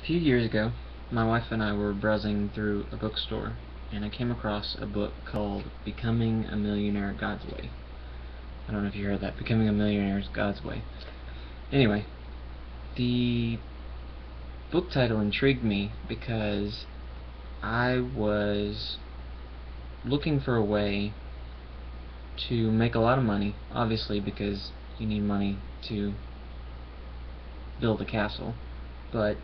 A few years ago, my wife and I were browsing through a bookstore, and I came across a book called Becoming a Millionaire God's Way. I don't know if you heard that. Becoming a Millionaire God's Way. Anyway, the book title intrigued me because I was looking for a way to make a lot of money, obviously because you need money to build a castle. But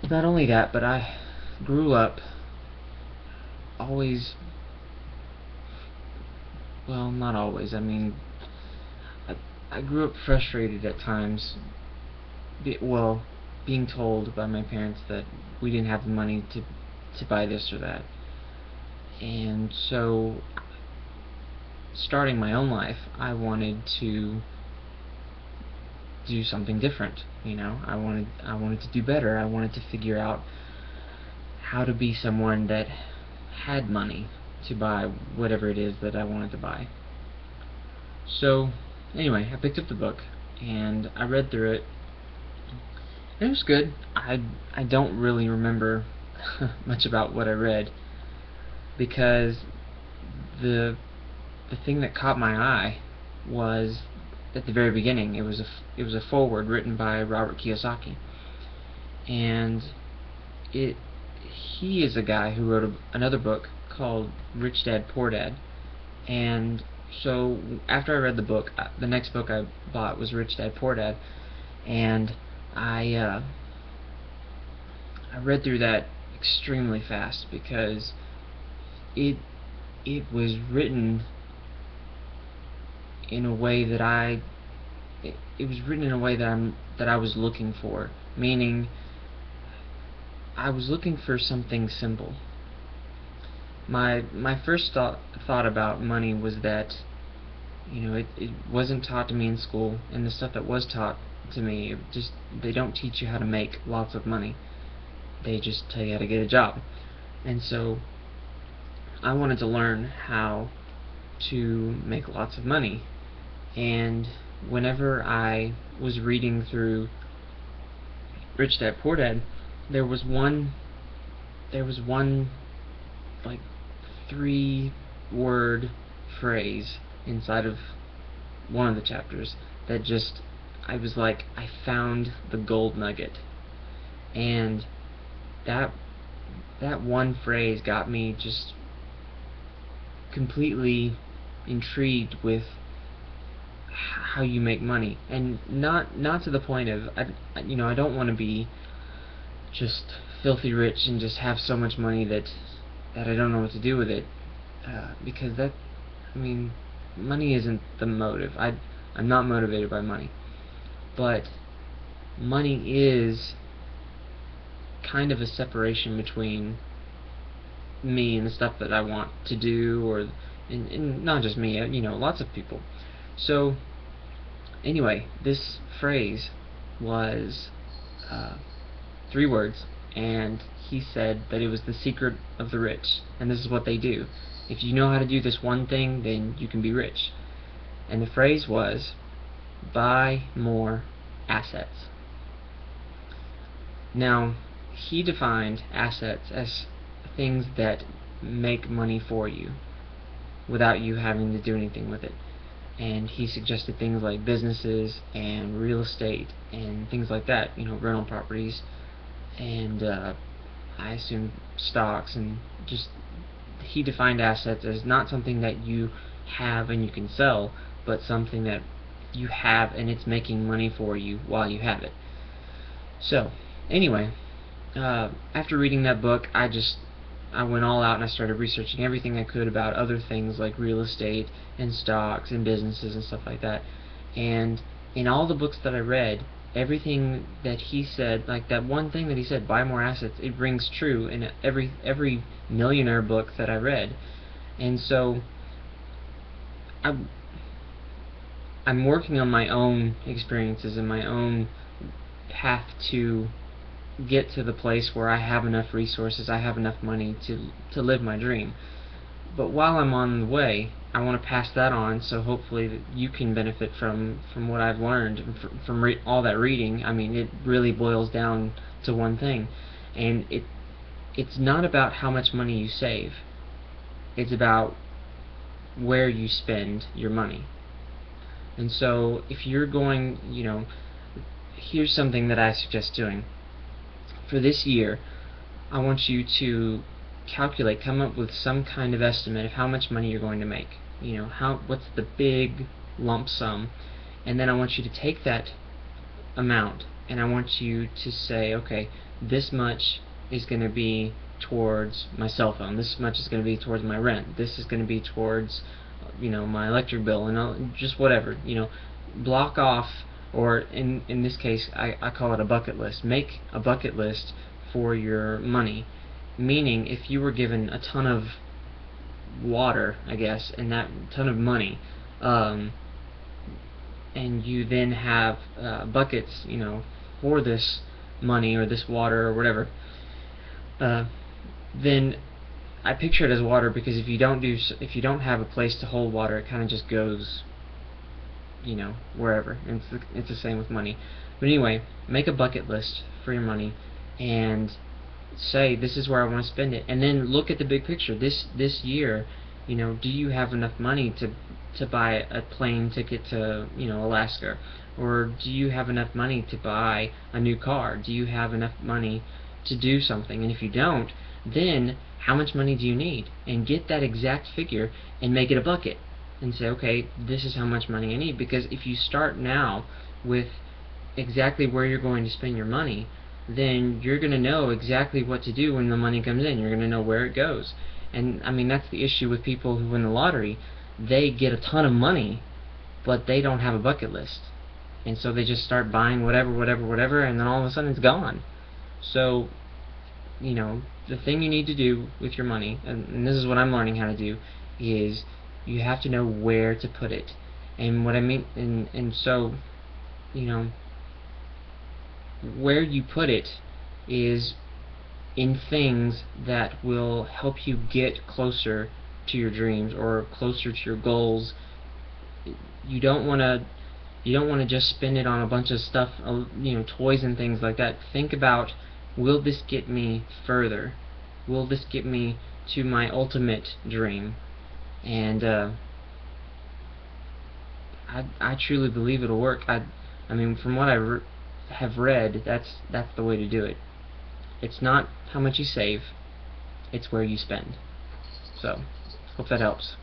not only that, but I grew up always, well, not always, I, I grew up frustrated at times, being told by my parents that we didn't have the money to buy this or that. And so, starting my own life, I wanted to do something different. I wanted to do better. I wanted to figure out how to be someone that had money to buy whatever it is that I wanted to buy. So anyway, I picked up the book and I read through it. It was good. I don't really remember much about what I read because the thing that caught my eye was at the very beginning. It was a foreword written by Robert Kiyosaki, and he is a guy who wrote another book called Rich Dad Poor Dad. And so after I read the book, the next book I bought was Rich Dad Poor Dad, and I read through that extremely fast because it was written in a way that it was written in a way that I was looking for, meaning I was looking for something simple. My first thought about money was that it wasn't taught to me in school, and the stuff that was taught to me, they don't teach you how to make lots of money. They just tell you how to get a job. And so I wanted to learn how to make lots of money. And whenever I was reading through Rich Dad Poor Dad, there was one like 3-word phrase inside of one of the chapters that just, I was like, I found the gold nugget. And that one phrase got me just completely intrigued with how you make money, and not to the point of I don't want to be just filthy rich and just have so much money that I don't know what to do with it, because money isn't the motive. I'm not motivated by money, but money is kind of a separation between me and the stuff that I want to do, and not just me, lots of people. So anyway, this phrase was 3 words, and he said that it was the secret of the rich, and this is what they do. If you know how to do this one thing, then you can be rich. And the phrase was, buy more assets. Now, he defined assets as things that make money for you without you having to do anything with it. And he suggested things like businesses and real estate and things like that, rental properties, and I assume stocks, and just, he defined assets as not something that you have and you can sell, but something that you have and it's making money for you while you have it. So anyway, after reading that book, I went all out and I started researching everything I could about other things like real estate and stocks and businesses and stuff like that. And in all the books that I read, everything that he said, like that one thing that he said, buy more assets, it rings true in every millionaire book that I read. And so I'm working on my own experiences and my own path to get to the place where I have enough resources, I have enough money to live my dream. But while I'm on the way, I want to pass that on, so hopefully that you can benefit from what I've learned from all that reading. It really boils down to one thing. And it's not about how much money you save. It's about where you spend your money. And so if you're going, here's something that I suggest doing. For this year, I want you to come up with some kind of estimate of how much money you're going to make. What's the big lump sum, and then I want you to take that amount and I want you to say, okay, this much is going to be towards my cell phone, this much is going to be towards my rent, this is going to be towards my electric bill, and just whatever. Block off, or in this case I call it a bucket list. Make a bucket list for your money, meaning if you were given a ton of water, I guess, and that ton of money, and you then have buckets, for this money or this water or whatever, then I picture it as water, because if you don't have a place to hold water, it kind of just goes, wherever. And it's the same with money. But anyway, make a bucket list for your money and say, this is where I want to spend it, and then look at the big picture. This year, do you have enough money to buy a plane ticket to Alaska, or do you have enough money to buy a new car? Do you have enough money to do something? And if you don't, then how much money do you need? And get that exact figure and make it a bucket and say, okay, this is how much money I need. Because if you start now with exactly where you're going to spend your money, then you're going to know exactly what to do when the money comes in. You're going to know where it goes. And I mean, that's the issue with people who win the lottery. They get a ton of money, but they don't have a bucket list. And so they just start buying whatever, and then all of a sudden it's gone. So, the thing you need to do with your money, and this is what I'm learning how to do, is you have to know where to put it. And what I mean, and so, where you put it is in things that will help you get closer to your dreams or closer to your goals. You don't want to just spend it on a bunch of stuff, toys and things like that. Think about, will this get me further? Will this get me to my ultimate dream? And I truly believe it'll work. I mean, from what I have read, that's the way to do it. It's not how much you save, it's where you spend. So, hope that helps.